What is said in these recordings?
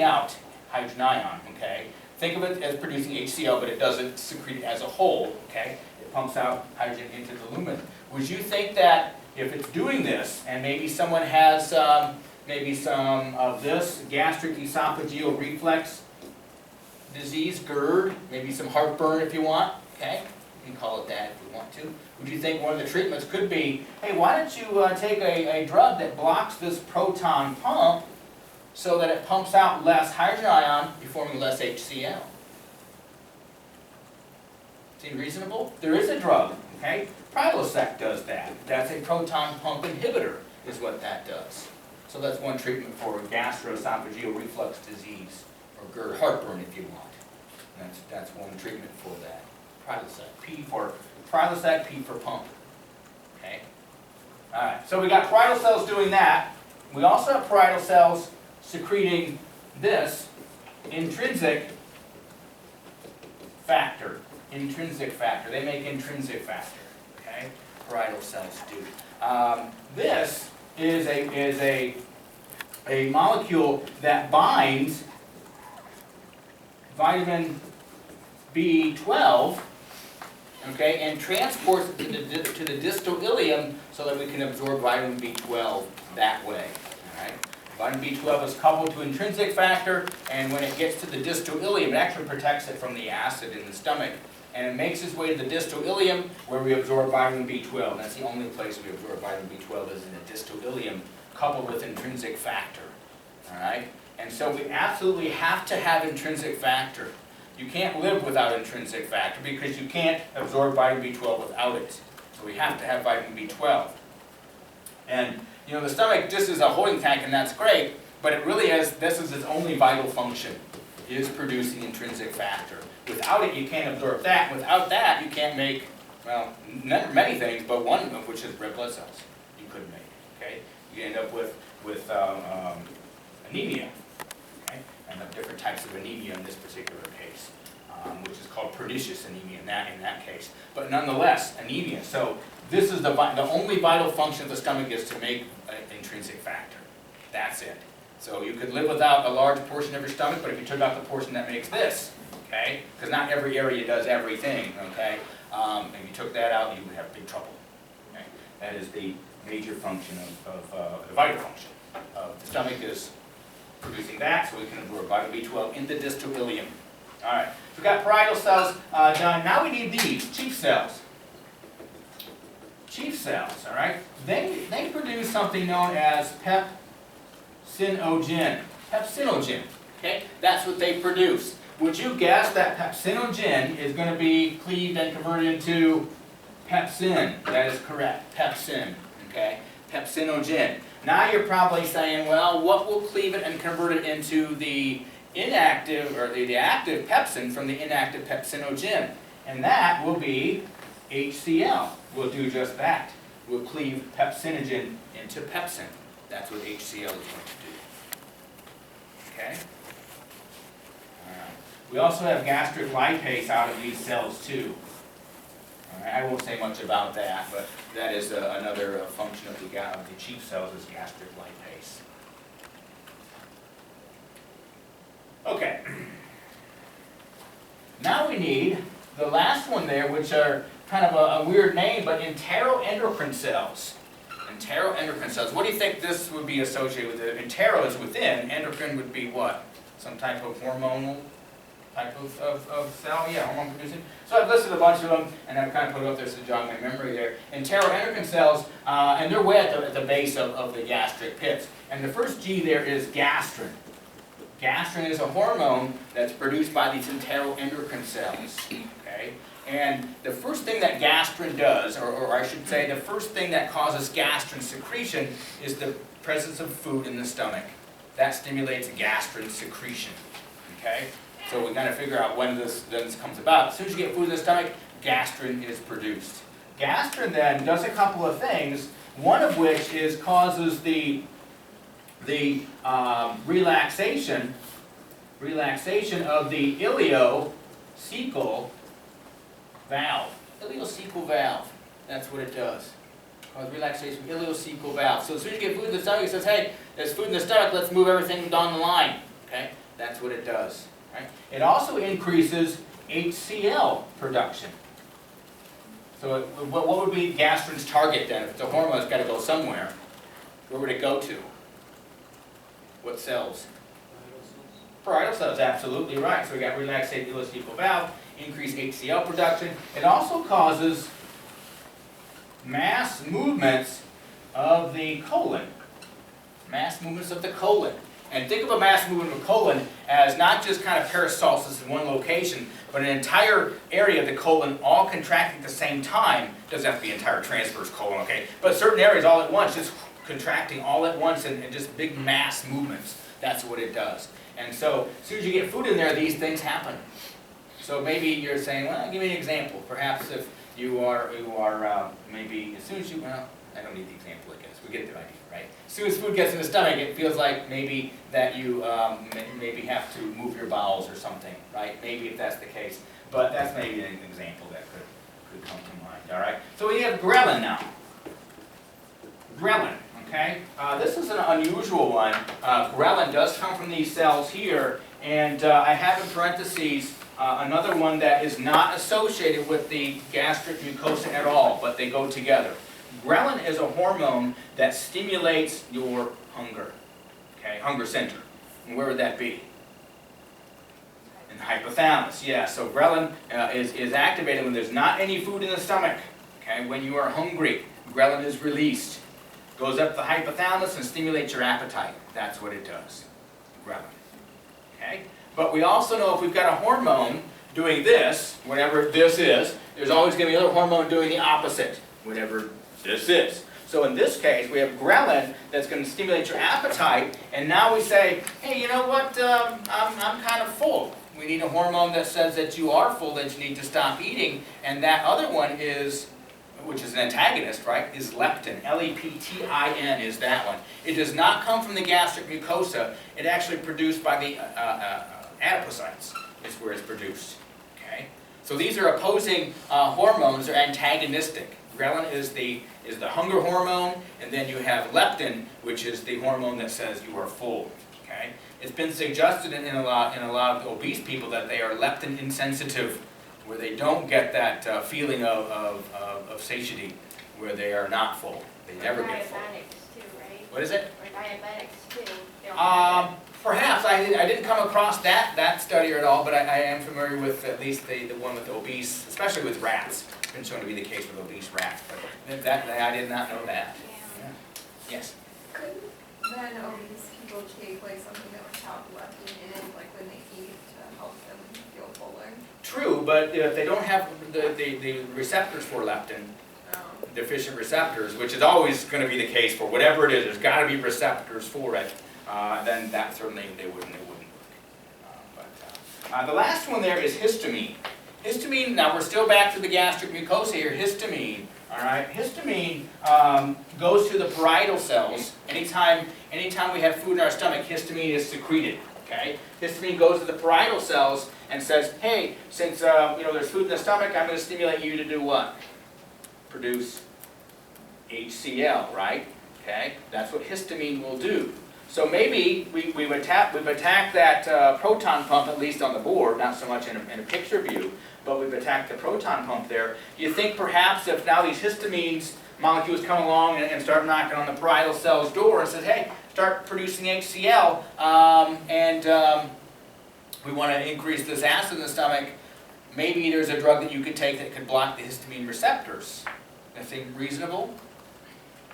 out hydrogen ion, okay? Think of it as producing HCl, but it doesn't secrete it as a whole, okay? It pumps out hydrogen into the lumen. Would you think that if it's doing this, and maybe someone has maybe some of this gastric esophageal reflux disease, GERD, maybe some heartburn if you want, okay? You can call it that if you want to. Would you think one of the treatments could be, hey, why don't you take a drug that blocks this proton pump so that it pumps out less hydrogen ion, forming less HCl? Seem reasonable? There is a drug, okay? Prilosec does that. That's a proton pump inhibitor, is what that does. So that's one treatment for gastroesophageal reflux disease, or GERD, heartburn if you want. And that's one treatment for that. Prilosec. P for Prilosec, P for pump. Okay? Alright, so we got parietal cells doing that. We also have parietal cells secreting this intrinsic factor. Intrinsic factor. They make intrinsic factor. Okay? Parietal cells do. This is a molecule that binds vitamin B12, okay, and transports it to the distal ileum so that we can absorb vitamin B12 that way. All right? Vitamin B12 is coupled to intrinsic factor, and when it gets to the distal ileum, it actually protects it from the acid in the stomach, and it makes its way to the distal ileum where we absorb vitamin B12. That's the only place we absorb vitamin B12 is in the distal ileum, coupled with intrinsic factor. All right? And so we absolutely have to have intrinsic factor. You can't live without intrinsic factor because you can't absorb vitamin B12 without it. So we have to have vitamin B12. And you know, the stomach just is a holding tank, and that's great, but it really is, this is its only vital function, is producing intrinsic factor. Without it, you can't absorb that. Without that, you can't make, well, many things, but one of which is red blood cells. You couldn't make, okay? You end up with anemia, okay? And have different types of anemia in this particular case, which is called pernicious anemia in that case. But nonetheless, anemia. So this is the only vital function of the stomach is to make intrinsic factor. That's it. So you could live without a large portion of your stomach, but if you took out the portion that makes this, okay, because not every area does everything, okay, and you took that out, you would have big trouble. Okay? That is the major function of the vital function of the stomach is producing that, so we can absorb vitamin B12 in the distal ileum. All right, so we've got parietal cells done. Now we need these, chief cells. Chief cells, all right, they produce something known as pepsinogen. Pepsinogen, okay, that's what they produce. Would you guess that pepsinogen is going to be cleaved and converted into pepsin? That is correct, pepsin, okay, pepsinogen. Now you're probably saying, well, what will cleave it and convert it into the inactive, or the active pepsin from the inactive pepsinogen? And that will be HCl. We'll do just that. We'll cleave pepsinogen into pepsin. That's what HCl is going to do. Okay? All right. We also have gastric lipase out of these cells too. All right. I won't say much about that, but that is another function of the chief cells is gastric lipase. Okay. Now we need the last one there, which are kind of a weird name, but enteroendocrine cells. Enteroendocrine cells. What do you think this would be associated with? Entero is within. Endocrine would be what? Some type of hormonal type of cell? Yeah, hormone producing. So I've listed a bunch of them, and I've kind of put it up there to jog my memory there. Enteroendocrine cells, and they're way at the base of the gastric pits. And the first G there is gastrin. Gastrin is a hormone that's produced by these enteroendocrine cells. Okay? And the first thing that gastrin does, or I should say the first thing that causes gastrin secretion is the presence of food in the stomach. That stimulates gastrin secretion. Okay? So we got to figure out when this comes about. As soon as you get food in the stomach, gastrin is produced. Gastrin then does a couple of things, one of which is causes the relaxation of the ileocecal valve. Ileocecal valve. That's what it does. Cause relaxation, ileocecal valve. So as soon as you get food in the stomach, it says, hey, there's food in the stomach, let's move everything down the line. Okay? That's what it does. Right? It also increases HCl production. So what would be gastrin's target then? If it's a hormone, it's got to go somewhere. Where would it go to? What cells? Parietal cells, absolutely right. So we got relaxate the ileocecal valve, increased HCl production. It also causes mass movements of the colon. Mass movements of the colon. And think of a mass movement of the colon as not just kind of peristalsis in one location, but an entire area of the colon all contracting at the same time. Doesn't have to be entire transverse colon, okay? But certain areas all at once, just contracting all at once and just big mass movements. That's what it does. And so, as soon as you get food in there, these things happen. So maybe you're saying, well, give me an example. Perhaps if you are maybe, as soon as you, well, I don't need the example, I guess. We get the idea, right? As soon as food gets in the stomach, it feels like maybe that you maybe have to move your bowels or something, right? Maybe if that's the case. But that's maybe an example that could come to mind, all right? So we have ghrelin now. Ghrelin, okay? This is an unusual one. Ghrelin does come from these cells here, and I have in parentheses another one that is not associated with the gastric mucosa at all, but they go together. Ghrelin is a hormone that stimulates your hunger, okay? Hunger center. And where would that be? In the hypothalamus, yeah. So ghrelin is activated when there's not any food in the stomach, okay? When you are hungry, ghrelin is released. Goes up the hypothalamus and stimulates your appetite. That's what it does, ghrelin, okay? But we also know if we've got a hormone doing this, whatever this is, there's always going to be another hormone doing the opposite, whatever this is. So in this case, we have ghrelin that's going to stimulate your appetite, and now we say, hey, you know what, I'm kind of full. We need a hormone that says that you are full, that you need to stop eating, and that other one is, which is an antagonist, right, is leptin. L-E-P-T-I-N is that one. It does not come from the gastric mucosa. It's actually produced by the adipocytes is where it's produced, okay? So these are opposing hormones, they're antagonistic. Ghrelin is the hunger hormone, and then you have leptin, which is the hormone that says you are full. Okay, it's been suggested in a lot of obese people that they are leptin insensitive, where they don't get that feeling of satiety, where they are not full. They never get full. Diabetics too, right? What is it? Or diabetics too. They don't have it. Perhaps I didn't come across that study at all, but I am familiar with at least the one with the obese, especially with rats. It's been shown to be the case with obese rats, but that I did not know that. Yeah. Yeah. Yes. Couldn't then obese people take like something that would have leptin in it, like when they eat, to help them feel fuller? True, but if they don't have the receptors for leptin, deficient receptors, which is always going to be the case for whatever it is, there's got to be receptors for it, then that certainly they wouldn't work. The last one there is histamine. Histamine, now we're still back to the gastric mucosa here, histamine, all right? Histamine goes to the parietal cells. Anytime we have food in our stomach, histamine is secreted, okay? Histamine goes to the parietal cells and says, hey, since there's food in the stomach, I'm going to stimulate you to do what? Produce HCl, right? Okay, that's what histamine will do. So maybe we've attacked that proton pump, at least on the board, not so much in a picture view, but we've attacked the proton pump there. Do you think perhaps if now these histamines molecules come along and start knocking on the parietal cell's door and says, hey, start producing HCl, we want to increase this acid in the stomach, maybe there's a drug that you could take that could block the histamine receptors. That seem reasonable?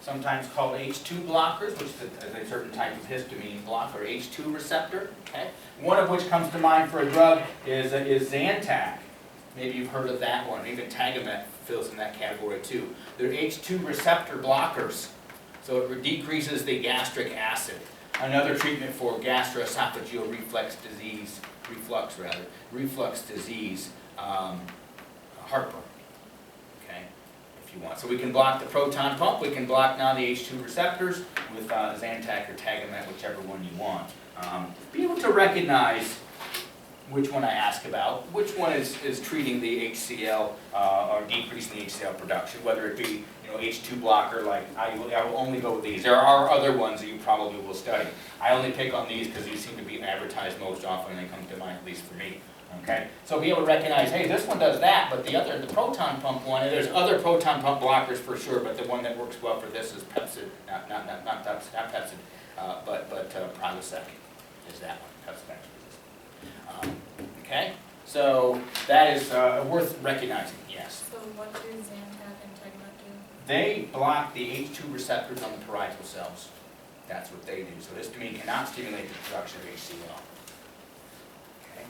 Sometimes called H2 blockers, which is a certain type of histamine blocker, H2 receptor. Okay? One of which comes to mind for a drug is Zantac. Maybe you've heard of that one. Even Tagamet fills in that category too. They're H2 receptor blockers, so it decreases the gastric acid. Another treatment for gastroesophageal reflux disease, heartburn. Okay, if you want. So we can block the proton pump. We can block now the H2 receptors with Zantac or Tagamet, whichever one you want. Be able to recognize which one I ask about, which one is treating the HCl or decreasing the HCl production, whether it be H2 blocker, like I will only go with these. There are other ones that you probably will study. I only pick on these because these seem to be advertised most often and they come to mind, at least for me. Okay, so be able to recognize, hey, this one does that, but the proton pump one, and there's other proton pump blockers for sure, but the one that works well for this is Pepsid, not Pepsid, but Prilosec is that one, Pepsid. Okay, so that is worth recognizing, yes. So what do Zantac and Tegma do? They block the H2 receptors on the parietal cells. That's what they do. So histamine cannot stimulate the production of HCl. Okay,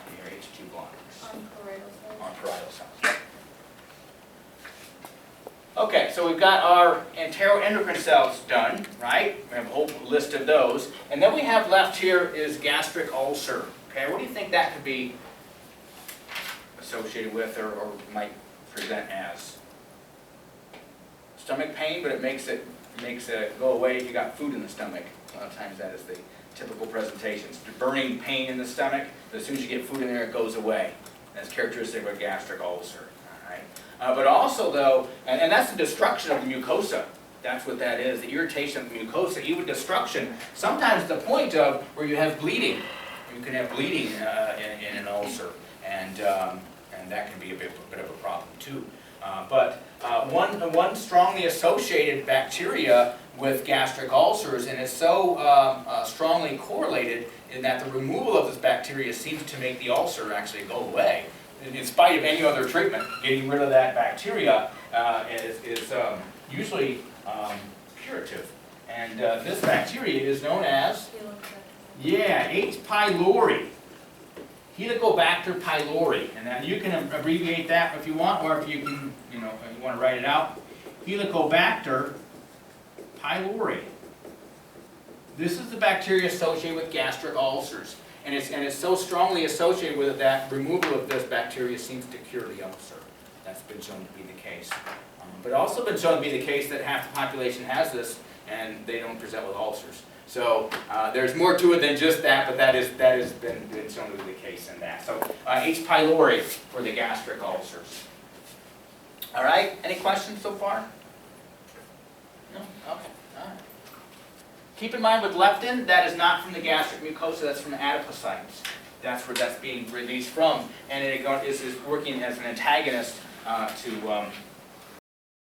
they are H2 blockers On parietal cells? on parietal cells. Okay, so we've got our enteroendocrine cells done, right? We have a whole list of those. And then we have left here is gastric ulcer. Okay, what do you think that could be associated with or might present as? Stomach pain, but it makes it go away if you got food in the stomach. A lot of times that is the typical presentation. It's burning pain in the stomach, but as soon as you get food in there, it goes away. That's characteristic of a gastric ulcer. All right? But also, though, and that's the destruction of the mucosa. That's what that is, the irritation of the mucosa, even destruction. Sometimes the point of where you have bleeding. You can have bleeding in an ulcer, and that can be a bit of a problem too. But one strongly associated bacteria with gastric ulcers, and it's so strongly correlated in that the removal of this bacteria seems to make the ulcer actually go away. In spite of any other treatment, getting rid of that bacteria is usually curative. And this bacteria is known as, H. pylori. Helicobacter pylori, and then you can abbreviate that if you want, or if you can, if you want to write it out. Helicobacter pylori. This is the bacteria associated with gastric ulcers, and it's so strongly associated with it that removal of this bacteria seems to cure the ulcer. That's been shown to be the case, but also been shown to be the case that half the population has this, and they don't present with ulcers. So there's more to it than just that, but that has been shown to be the case in that. So H. pylori for the gastric ulcers. All right, any questions so far? No? Okay, all right. Keep in mind with leptin, that is not from the gastric mucosa, that's from adipocytes. That's where that's being released from, and it is working as an antagonist to